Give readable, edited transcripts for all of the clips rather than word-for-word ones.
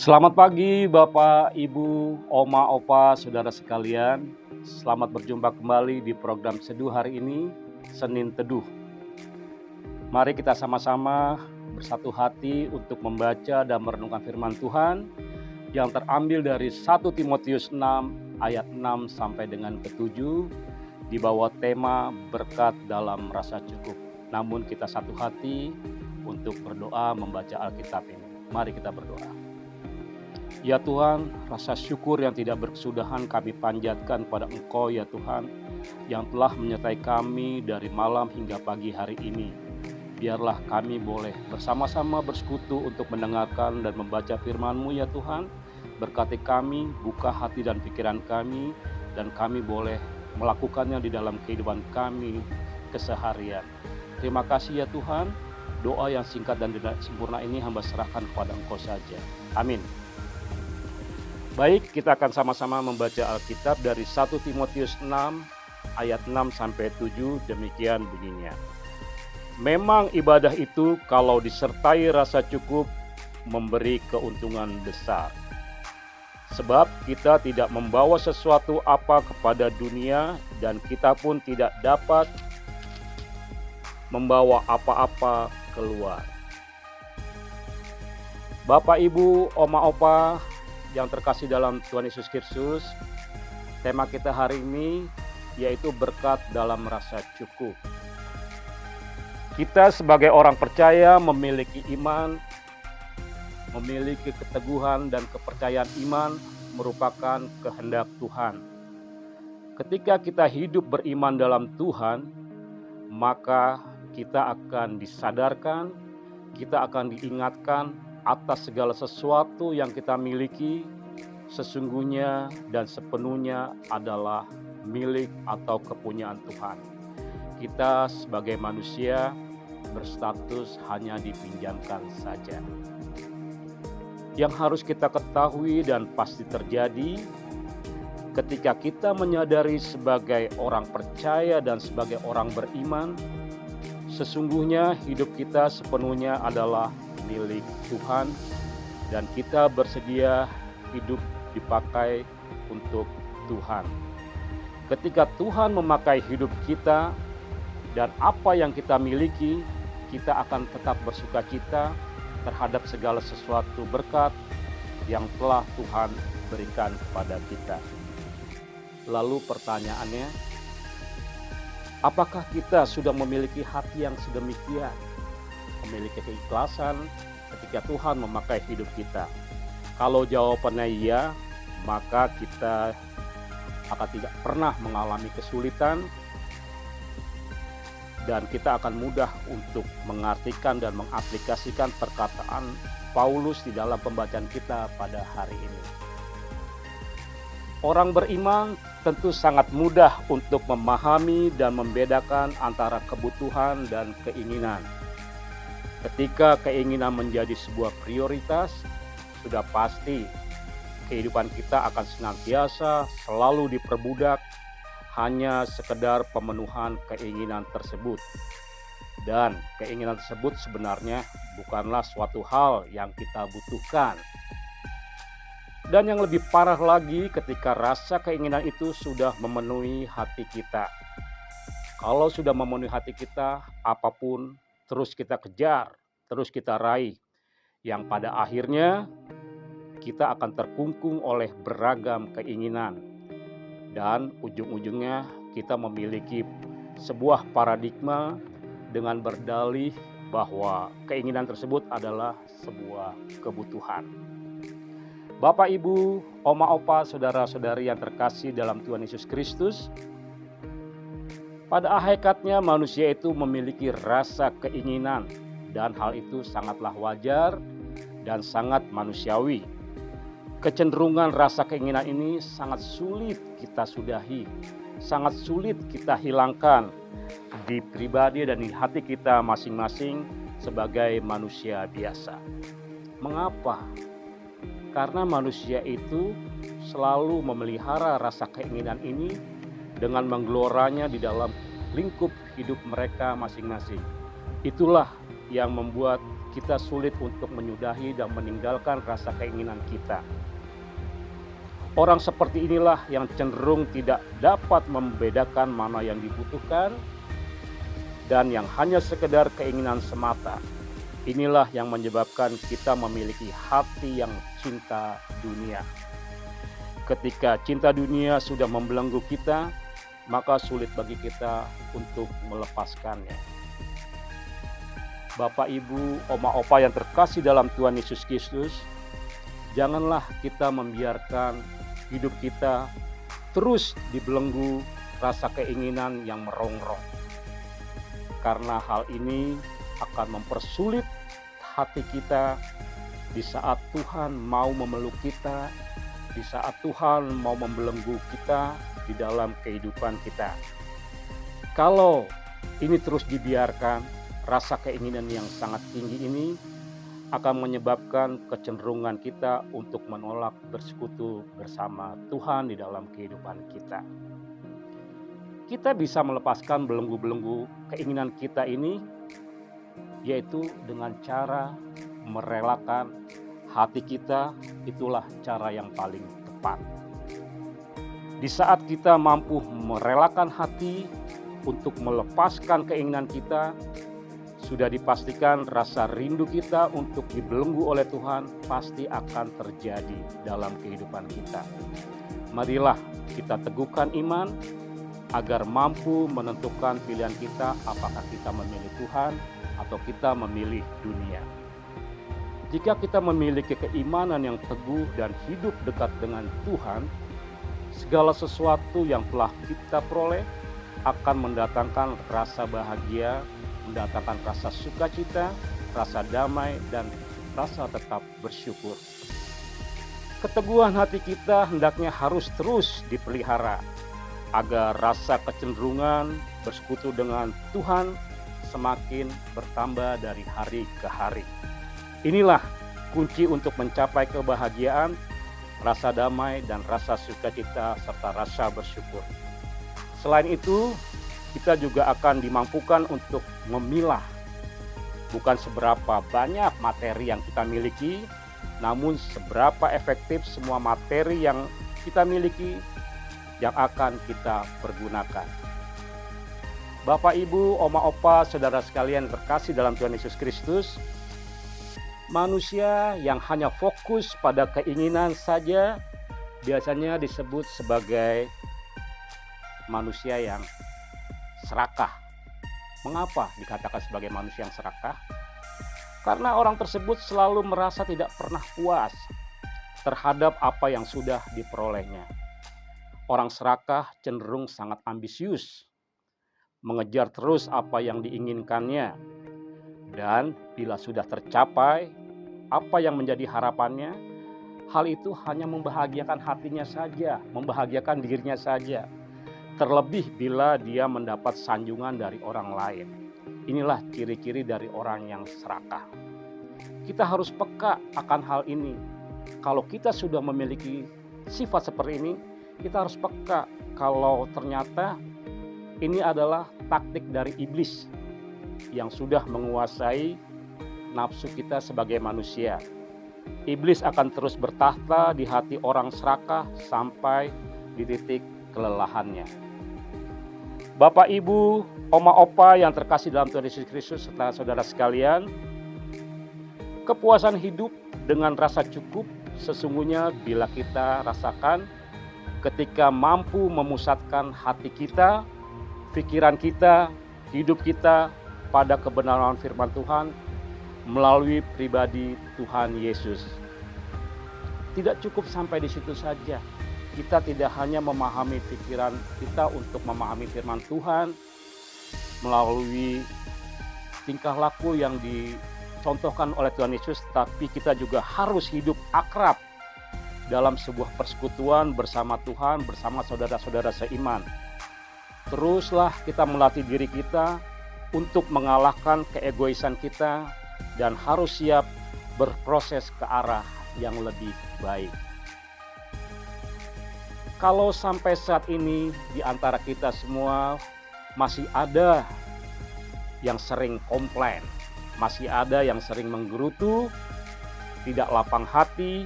Selamat pagi Bapak, Ibu, Oma, Opa, saudara sekalian. Selamat berjumpa kembali di program Seduh hari ini, Senin Teduh. Mari kita sama-sama bersatu hati untuk membaca dan merenungkan firman Tuhan yang terambil dari 1 Timotius 6 ayat 6 sampai dengan ke-7 di bawah tema berkat dalam rasa cukup. Namun kita satu hati untuk berdoa membaca Alkitab ini. Mari kita berdoa. Ya Tuhan, rasa syukur yang tidak berkesudahan kami panjatkan pada Engkau ya Tuhan, yang telah menyertai kami dari malam hingga pagi hari ini. Biarlah kami boleh bersama-sama bersekutu untuk mendengarkan dan membaca firman-Mu ya Tuhan. Berkati kami, buka hati dan pikiran kami, dan kami boleh melakukannya di dalam kehidupan kami keseharian. Terima kasih ya Tuhan, doa yang singkat dan tidak sempurna ini hamba serahkan kepada Engkau saja. Amin. Baik, kita akan sama-sama membaca Alkitab dari 1 Timotius 6 ayat 6 sampai 7, demikian bunyinya. Memang ibadah itu kalau disertai rasa cukup memberi keuntungan besar. Sebab kita tidak membawa sesuatu apa kepada dunia dan kita pun tidak dapat membawa apa-apa keluar. Bapak, Ibu, Oma, Opa yang terkasih dalam Tuhan Yesus Kristus, tema kita hari ini yaitu berkat dalam rasa cukup. Kita sebagai orang percaya memiliki iman, memiliki keteguhan dan kepercayaan iman merupakan kehendak Tuhan. Ketika kita hidup beriman dalam Tuhan, maka kita akan disadarkan, kita akan diingatkan atas segala sesuatu yang kita miliki sesungguhnya dan sepenuhnya adalah milik atau kepunyaan Tuhan. Kita sebagai manusia berstatus hanya dipinjamkan saja. Yang harus kita ketahui dan pasti terjadi ketika kita menyadari sebagai orang percaya dan sebagai orang beriman, sesungguhnya hidup kita sepenuhnya adalah milik Tuhan dan kita bersedia hidup dipakai untuk Tuhan. Ketika Tuhan memakai hidup kita dan apa yang kita miliki, kita akan tetap bersukacita terhadap segala sesuatu berkat yang telah Tuhan berikan kepada kita. Lalu pertanyaannya, apakah kita sudah memiliki hati yang sedemikian? Memiliki keikhlasan ketika Tuhan memakai hidup kita? Kalau jawabannya iya, maka kita akan tidak pernah mengalami kesulitan dan kita akan mudah untuk mengartikan dan mengaplikasikan perkataan Paulus di dalam pembacaan kita pada hari ini. Orang beriman tentu sangat mudah untuk memahami dan membedakan antara kebutuhan dan keinginan. Ketika keinginan menjadi sebuah prioritas, sudah pasti kehidupan kita akan senantiasa selalu diperbudak hanya sekedar pemenuhan keinginan tersebut. Dan keinginan tersebut sebenarnya bukanlah suatu hal yang kita butuhkan. Dan yang lebih parah lagi ketika rasa keinginan itu sudah memenuhi hati kita. Kalau sudah memenuhi hati kita, apapun terus kita kejar, terus kita raih, yang pada akhirnya kita akan terkungkung oleh beragam keinginan. Dan ujung-ujungnya kita memiliki sebuah paradigma dengan berdalih bahwa keinginan tersebut adalah sebuah kebutuhan. Bapak, Ibu, Oma, Opa, saudara-saudari yang terkasih dalam Tuhan Yesus Kristus, pada hakikatnya manusia itu memiliki rasa keinginan dan hal itu sangatlah wajar dan sangat manusiawi. Kecenderungan rasa keinginan ini sangat sulit kita sudahi, sangat sulit kita hilangkan di pribadi dan di hati kita masing-masing sebagai manusia biasa. Mengapa? Karena manusia itu selalu memelihara rasa keinginan ini dengan menggeloranya di dalam lingkup hidup mereka masing-masing. Itulah yang membuat kita sulit untuk menyudahi dan meninggalkan rasa keinginan kita. Orang seperti inilah yang cenderung tidak dapat membedakan mana yang dibutuhkan dan yang hanya sekedar keinginan semata. Inilah yang menyebabkan kita memiliki hati yang cinta dunia. Ketika cinta dunia sudah membelenggu kita, maka sulit bagi kita untuk melepaskannya. Bapak, Ibu, Oma, Opa yang terkasih dalam Tuhan Yesus Kristus, janganlah kita membiarkan hidup kita terus dibelenggu rasa keinginan yang merongrong. Karena hal ini akan mempersulit hati kita di saat Tuhan mau memeluk kita, di saat Tuhan mau membelenggu kita di dalam kehidupan kita. Kalau ini terus dibiarkan, rasa keinginan yang sangat tinggi ini akan menyebabkan kecenderungan kita untuk menolak bersekutu bersama Tuhan di dalam kehidupan kita. Kita bisa melepaskan belenggu-belenggu keinginan kita ini, yaitu dengan cara merelakan hati kita. Itulah cara yang paling tepat. Di saat kita mampu merelakan hati untuk melepaskan keinginan kita, sudah dipastikan rasa rindu kita untuk dibelenggu oleh Tuhan pasti akan terjadi dalam kehidupan kita. Marilah kita teguhkan iman agar mampu menentukan pilihan kita, apakah kita memilih Tuhan atau kita memilih dunia. Jika kita memiliki keimanan yang teguh dan hidup dekat dengan Tuhan, segala sesuatu yang telah kita peroleh akan mendatangkan rasa bahagia, mendatangkan rasa sukacita, rasa damai, dan rasa tetap bersyukur. Keteguhan hati kita hendaknya harus terus dipelihara agar rasa kecenderungan bersekutu dengan Tuhan semakin bertambah dari hari ke hari. Inilah kunci untuk mencapai kebahagiaan, rasa damai, dan rasa sukacita serta rasa bersyukur. Selain itu, kita juga akan dimampukan untuk memilah bukan seberapa banyak materi yang kita miliki, namun seberapa efektif semua materi yang kita miliki yang akan kita pergunakan. Bapak, Ibu, Oma, Opa, saudara sekalian terkasih dalam Tuhan Yesus Kristus, manusia yang hanya fokus pada keinginan saja biasanya disebut sebagai manusia yang serakah. Mengapa dikatakan sebagai manusia yang serakah? Karena orang tersebut selalu merasa tidak pernah puas terhadap apa yang sudah diperolehnya. Orang serakah cenderung sangat ambisius, mengejar terus apa yang diinginkannya, dan bila sudah tercapai apa yang menjadi harapannya, hal itu hanya membahagiakan hatinya saja, membahagiakan dirinya saja, terlebih bila dia mendapat sanjungan dari orang lain. Inilah ciri-ciri dari orang yang serakah. Kita harus peka akan hal ini. Kalau kita sudah memiliki sifat seperti ini, kita harus peka kalau ternyata ini adalah taktik dari iblis yang sudah menguasai nafsu kita sebagai manusia. Iblis akan terus bertahta di hati orang serakah sampai di titik kelelahannya. Bapak, Ibu, Oma, Opa yang terkasih dalam Tuhan Yesus Kristus serta saudara sekalian, kepuasan hidup dengan rasa cukup sesungguhnya bila kita rasakan ketika mampu memusatkan hati kita, pikiran kita, hidup kita pada kebenaran firman Tuhan melalui pribadi Tuhan Yesus. Tidak cukup sampai di situ saja. Kita tidak hanya memahami pikiran kita untuk memahami firman Tuhan melalui tingkah laku yang dicontohkan oleh Tuhan Yesus, tapi kita juga harus hidup akrab dalam sebuah persekutuan bersama Tuhan, bersama saudara-saudara seiman. Teruslah kita melatih diri kita untuk mengalahkan keegoisan kita dan harus siap berproses ke arah yang lebih baik. Kalau sampai saat ini di antara kita semua masih ada yang sering komplain, Masih ada yang sering menggerutu, tidak lapang hati,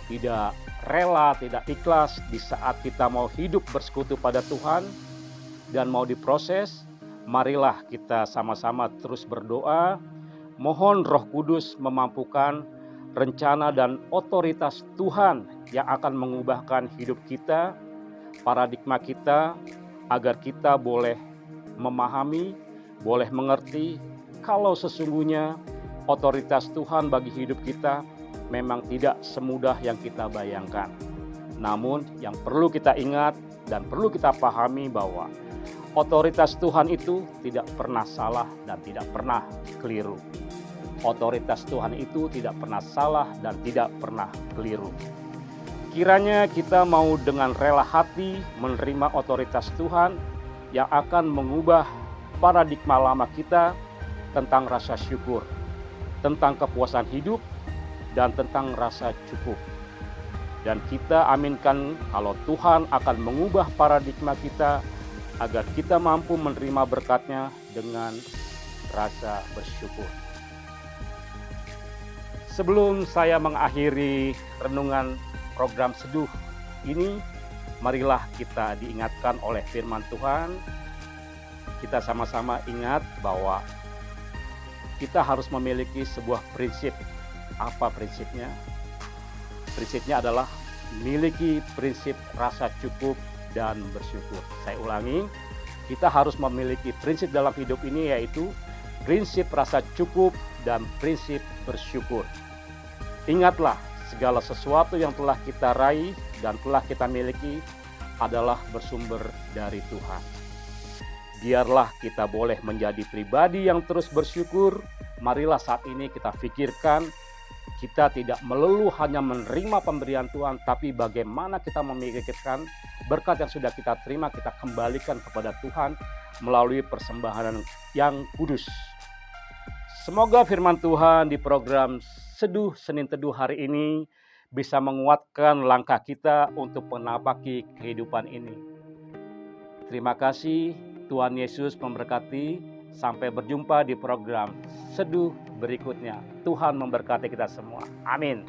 tidak rela, tidak ikhlas di saat kita mau hidup bersekutu pada Tuhan dan mau diproses. Marilah kita sama-sama terus berdoa, mohon Roh Kudus memampukan rencana dan otoritas Tuhan yang akan mengubahkan hidup kita, paradigma kita, agar kita boleh memahami, boleh mengerti kalau sesungguhnya otoritas Tuhan bagi hidup kita memang tidak semudah yang kita bayangkan. Namun yang perlu kita ingat dan perlu kita pahami bahwa otoritas Tuhan itu tidak pernah salah dan tidak pernah keliru. Otoritas Tuhan itu tidak pernah salah dan tidak pernah keliru. Kiranya kita mau dengan rela hati menerima otoritas Tuhan yang akan mengubah paradigma lama kita tentang rasa syukur, tentang kepuasan hidup, dan tentang rasa cukup. Dan kita aminkan kalau Tuhan akan mengubah paradigma kita agar kita mampu menerima berkat-Nya dengan rasa bersyukur. Sebelum saya mengakhiri renungan program seduh ini, marilah kita diingatkan oleh firman Tuhan. Kita sama-sama ingat bahwa kita harus memiliki sebuah prinsip. Apa prinsipnya? Prinsipnya adalah miliki prinsip rasa cukup dan bersyukur. Saya ulangi, kita harus memiliki prinsip dalam hidup ini, yaitu prinsip rasa cukup dan prinsip bersyukur. Ingatlah, segala sesuatu yang telah kita raih dan telah kita miliki adalah bersumber dari Tuhan. Biarlah kita boleh menjadi pribadi yang terus bersyukur. Marilah saat ini kita pikirkan, kita tidak melulu hanya menerima pemberian Tuhan, tapi bagaimana kita memikirkan berkat yang sudah kita terima, kita kembalikan kepada Tuhan melalui persembahan yang kudus. Semoga firman Tuhan di program Seduh Senin Teduh hari ini bisa menguatkan langkah kita untuk menapaki kehidupan ini. Terima kasih, Tuhan Yesus memberkati. Sampai berjumpa di program Seduh berikutnya. Tuhan memberkati kita semua. Amin.